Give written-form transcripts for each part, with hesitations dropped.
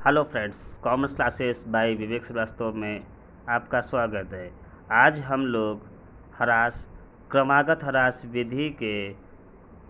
Hello friends, commerce classes by Vivek Shrivastava में आपका स्वागत है। आज हम लोग ह्रास क्रमागत ह्रास विधि के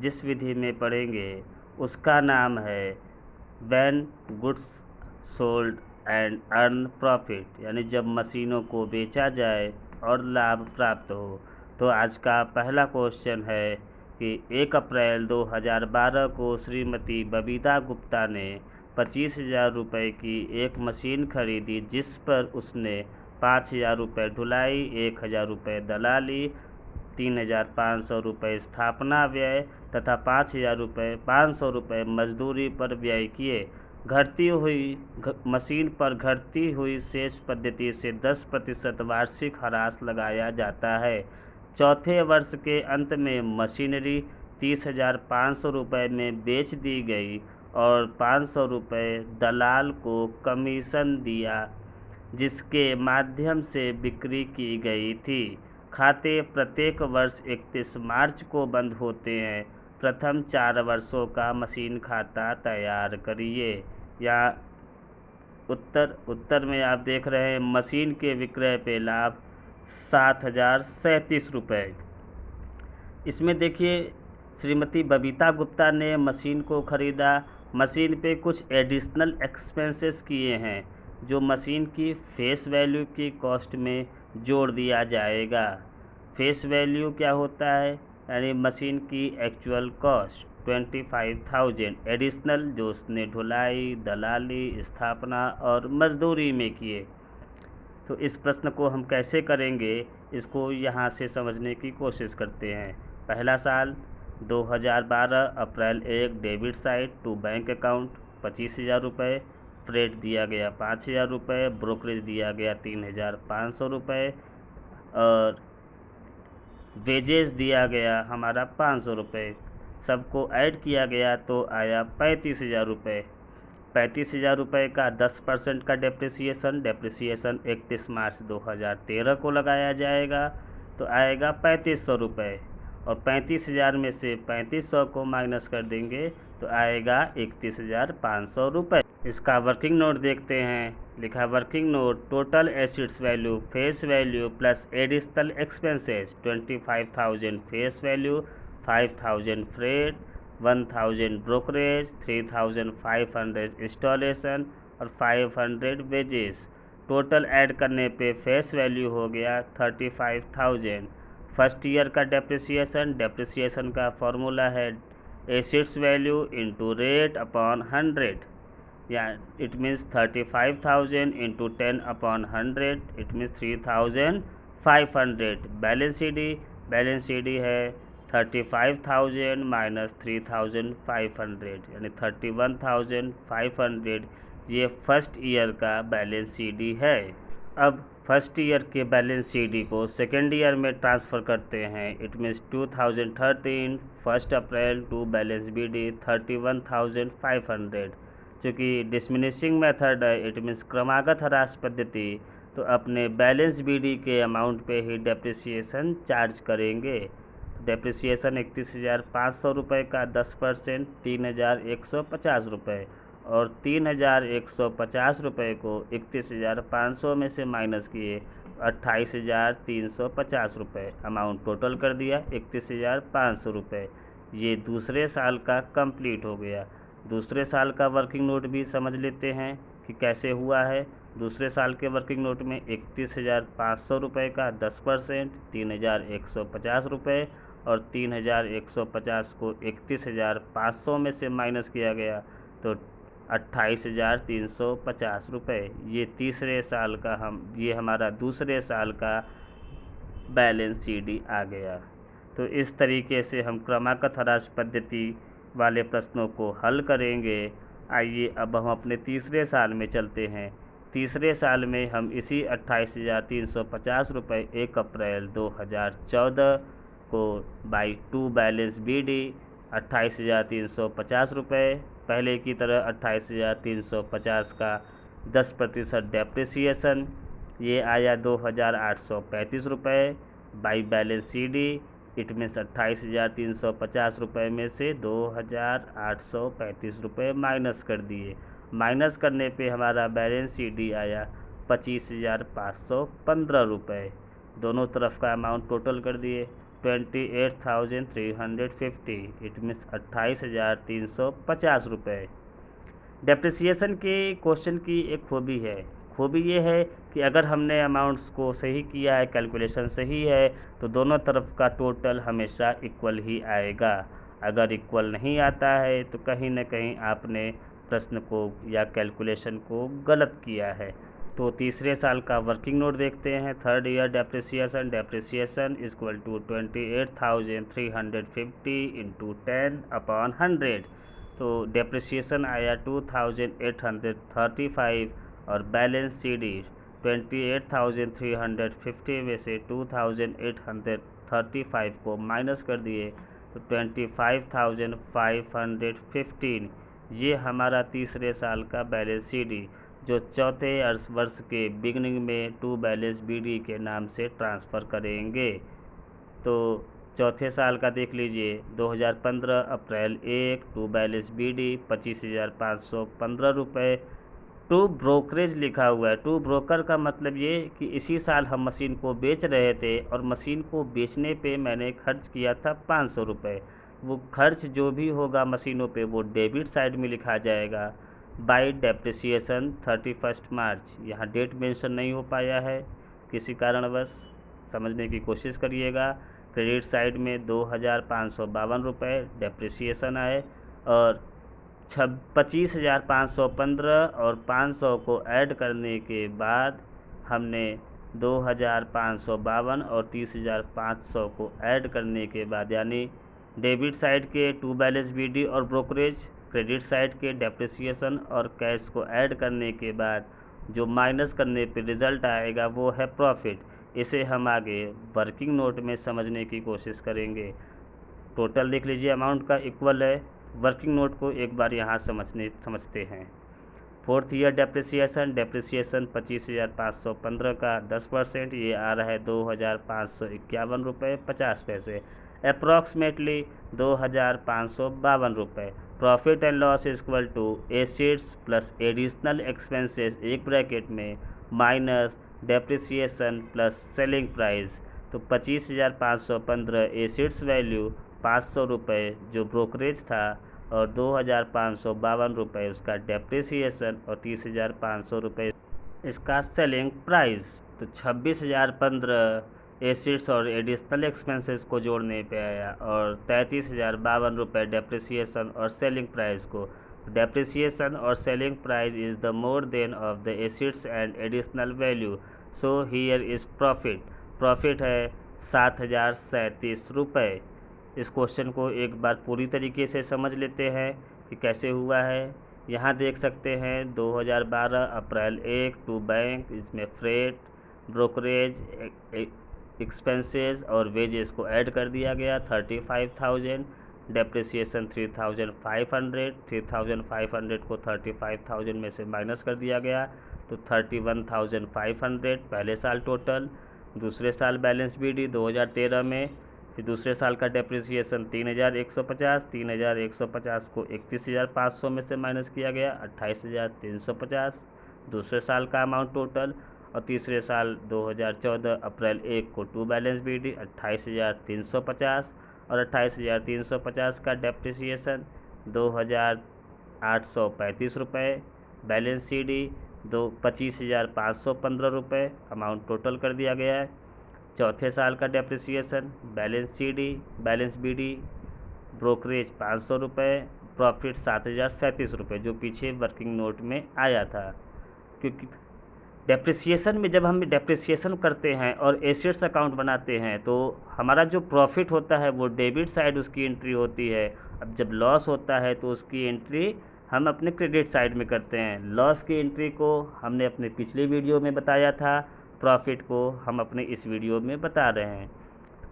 जिस विधि में पढ़ेंगे उसका नाम है when goods sold and earn profit, यानी जब मशीनों को बेचा जाए और लाभ प्राप्त हो। तो आज का पहला क्वेश्चन है कि 1 अप्रैल 2012 को श्रीमती बबीता गुप्ता ने 25,000 रुपये की एक मशीन खरीदी, जिस पर उसने 5,000 रुपये ढुलाई, 1,000 रुपये दलाली, 3,500 रुपये स्थापना व्यय तथा 5,000 रुपये मजदूरी पर व्यय किए। घटती हुई मशीन पर घटती हुई शेष पद्धति से 10% वार्षिक ह्रास लगाया जाता है। चौथे वर्ष के अंत में मशीनरी 30,500 रुपये में बेच दी गई और 500 रुपये दलाल को कमीशन दिया, जिसके माध्यम से बिक्री की गई थी। खाते प्रत्येक वर्ष 31 मार्च को बंद होते हैं। प्रथम 4 वर्षों का मशीन खाता तैयार करिए। या उत्तर में आप देख रहे हैं मशीन के विक्रय पे लाभ 7,037 रुपये। इसमें देखिए श्रीमती बबीता गुप्ता ने मशीन को ख़रीदा, मशीन पे कुछ एडिशनल एक्सपेंसेस किए हैं जो मशीन की फेस वैल्यू की कॉस्ट में जोड़ दिया जाएगा। फेस वैल्यू क्या होता है, यानी मशीन की एक्चुअल कॉस्ट 25,000 एडिशनल जो उसने ढुलाई, दलाली, स्थापना और मजदूरी में किए। तो इस प्रश्न को हम कैसे करेंगे, इसको यहाँ से समझने की कोशिश करते हैं। पहला साल 2012 April 1 debit side to bank account 25,000 रुपये, फ्रेट दिया गया 5,000 रुपये, ब्रोकरेज दिया गया 3,500 रुपये और वेजेस दिया गया हमारा 500 रुपये। सबको ऐड किया गया तो आया 35,000 रुपये। 35,000 रुपये का 10% का डेप्रिसिएशन 31 मार्च 2013 को लगाया जाएगा तो आएगा 3,500 रुपये और 35,000 में से 3,500 को माइनस कर देंगे तो आएगा 31,500 रुपये। इसका वर्किंग नोट देखते हैं। लिखा working note, total acids value face value plus additional expenses 25,000 face value, 5,000 freight, 1,000 brokerage, 3,500 installation और 500 वेजेस। टोटल ऐड करने पे फेस वैल्यू हो गया 35,000। फर्स्ट ईयर का डेप्रिसिएशन का फॉर्मूला है assets value into rate upon 100, या it means 35,000 into 10 upon 100, it means 3,500। Balance C D है 35,000 माइनस 3,500 यानी 31,500। ये फर्स्ट ईयर का बैलेंस सी डी है। अब फर्स्ट ईयर के बैलेंस सी डी को सेकेंड ईयर में ट्रांसफ़र करते हैं। It means 2013 1 April to balance B D 31,500। चूँकि डिस्मिनिशिंग मेथड है, इट मीन्स क्रमागत ह्रास पद्धति, तो अपने बैलेंस बी डी के अमाउंट पे ही डेप्रिसिएशन चार्ज करेंगे। डेप्रिसिएशन 31,500 रुपये का 10% 3,150 रुपये और 3,150 रुपये को 31,500 में से माइनस किए 28,350 रुपये। अमाउंट टोटल कर दिया 31,500 रुपये। ये दूसरे साल का कंप्लीट हो गया। दूसरे साल का वर्किंग नोट भी समझ लेते हैं कि कैसे हुआ है। दूसरे साल के वर्किंग नोट में 31,500 रुपये का 10% 3,150 रुपये और 3,150 को 31,500 में से माइनस किया गया तो 28,350 रुपये। ये तीसरे साल का ये हमारा दूसरे साल का बैलेंस सी डी आ गया। तो इस तरीके से हम क्रमागत ह्रास पद्धति वाले प्रश्नों को हल करेंगे। आइए अब हम अपने तीसरे साल में चलते हैं। तीसरे साल में हम इसी 28,350 रुपये 1 अप्रैल 2014 को बाई 2 बैलेंस बी डी 28,350 रुपये, पहले की तरह 28,350 का 10% डेप्रिसिएशन, ये आया 2,835 रुपये by balance C D. It means 28,350 रुपये में से 2,835 रुपये माइनस कर दिए माइनस करने पे हमारा बैलेंस शीट आया 25,515 रुपये। दोनों तरफ का अमाउंट टोटल कर दिए 28,350, इट मीन्स 28,350 रुपये। डेप्रिसिएशन के क्वेश्चन की एक खूबी है, खूबी ये है कि अगर हमने अमाउंट्स को सही किया है, कैलकुलेशन सही है, तो दोनों तरफ का टोटल हमेशा इक्वल ही आएगा। अगर इक्वल नहीं आता है तो कहीं ना कहीं आपने प्रश्न को या कैलकुलेशन को गलत किया है। तो तीसरे साल का वर्किंग नोट देखते हैं। Third year depreciation is equal to 28,350 into 10/100। तो डेप्रिसिएशन आया 2,835 और बैलेंस CD 28,350 में से 2,835 को माइनस कर दिए तो 25,515। ये हमारा तीसरे साल का बैलेंस CD जो चौथे वर्ष के बिगनिंग में टू बैलेंस BD के नाम से ट्रांसफ़र करेंगे। तो चौथे साल का देख लीजिए 2015 अप्रैल 1 टू बैलेंस BD 25,515 रुपये। टू ब्रोकरेज लिखा हुआ है। टू ब्रोकर का मतलब ये कि इसी साल हम मशीन को बेच रहे थे और मशीन को बेचने पे मैंने खर्च किया था 500 रुपये। वो खर्च जो भी होगा मशीनों पे वो डेबिट साइड में लिखा जाएगा। बाय डेप्रिसिएशन 31 मार्च, यहाँ डेट मेंशन नहीं हो पाया है किसी कारणवश, समझने की कोशिश करिएगा। क्रेडिट साइड में 2,552 रुपये डेप्रिसिएशन आए और 25,515 और 500 को ऐड करने के बाद हमने 2,552 और 30,500 को ऐड करने के बाद यानी डेबिट साइड के टू बैलेंस BD और ब्रोकरेज, क्रेडिट साइड के डेप्रिसिएशन और कैश को ऐड करने के बाद जो माइनस करने पे रिज़ल्ट आएगा वो है प्रॉफिट। इसे हम आगे वर्किंग नोट में समझने की कोशिश करेंगे। टोटल देख लीजिए अमाउंट का इक्वल है। वर्किंग नोट को एक बार यहाँ समझते हैं। फोर्थ ईयर डेप्रिसिएशन 25,515 का 10%, ये आ रहा है 2,551 रुपये 50 पैसे, अप्रॉक्सीमेटली 2,552 रुपये। Profit and loss is equal to assets plus additional expenses एक ब्रैकेट में minus depreciation plus selling price. तो 25,515 एसेट्स वैल्यू 500 रुपये जो ब्रोकरेज था और 2,552 रुपये उसका डेप्रिसिएशन और 30,500 रुपये इसका सेलिंग प्राइस। तो 26,015 एसिड्स और एडिशनल एक्सपेंसेस को जोड़ने पे आया और 33,052 रुपये डेप्रिसिएशन और सेलिंग प्राइस को। डेप्रिसिएशन और selling price is the more than of the acids and additional value, so here is profit. Profit है 7,037 रुपये। इस क्वेश्चन को एक बार पूरी तरीके से समझ लेते हैं कि कैसे हुआ है। यहाँ देख सकते हैं 2012 अप्रैल 1 टू बैंक, इसमें फ्रेट, ब्रोकरेज, एक्सपेंसेस और वेजेस को ऐड कर दिया गया 35,000, डेप्रिसिएशन 3,500 को 35,000 में से माइनस कर दिया गया तो 31,500 पहले साल टोटल। दूसरे साल बैलेंस BD 2013 में, फिर दूसरे साल का डेप्रिसिएशन 3,150 को 31,500 में से माइनस किया गया 28,350 दूसरे साल का अमाउंट टोटल। और तीसरे साल 2014 अप्रैल 1 को टू बैलेंस BD 28,350 और 28,350 का डेप्रिसिएशन 2,835 रुपये, बैलेंस CD 25,515 रुपये अमाउंट टोटल कर दिया गया है। चौथे साल का डेप्रिसिएशन, बैलेंस BD, ब्रोकरेज 500 रुपये, प्रॉफिट 7,037 रुपये जो पीछे वर्किंग नोट में आया था। क्योंकि डेप्रिसिएशन में जब हम डेप्रिसिएशन करते हैं और एसेट्स अकाउंट बनाते हैं तो हमारा जो प्रॉफिट होता है वो डेबिट साइड उसकी एंट्री होती है। अब जब लॉस होता है तो उसकी एंट्री हम अपने क्रेडिट साइड में करते हैं। लॉस की एंट्री को हमने अपने पिछले वीडियो में बताया था, प्रॉफिट को हम अपने इस वीडियो में बता रहे हैं।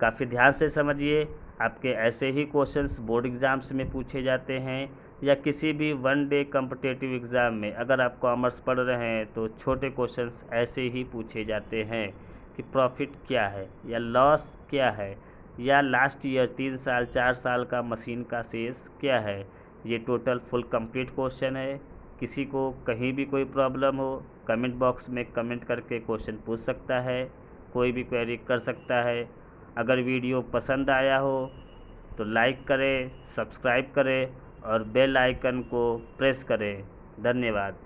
काफ़ी ध्यान से समझिए, आपके ऐसे ही क्वेश्चंस बोर्ड एग्ज़ाम्स में पूछे जाते हैं या किसी भी वन डे कॉम्पिटिटिव एग्ज़ाम में। अगर आप कॉमर्स पढ़ रहे हैं तो छोटे क्वेश्चंस ऐसे ही पूछे जाते हैं कि प्रॉफिट क्या है या लॉस क्या है या लास्ट ईयर 3 साल 4 साल का मशीन का शेष क्या है। ये टोटल फुल कंप्लीट क्वेश्चन है। किसी को कहीं भी कोई प्रॉब्लम हो, कमेंट बॉक्स में कमेंट करके क्वेश्चन पूछ सकता है, कोई भी क्वेरी कर सकता है। अगर वीडियो पसंद आया हो तो लाइक करें, सब्सक्राइब करें और बेल आइकन को प्रेस करें। धन्यवाद।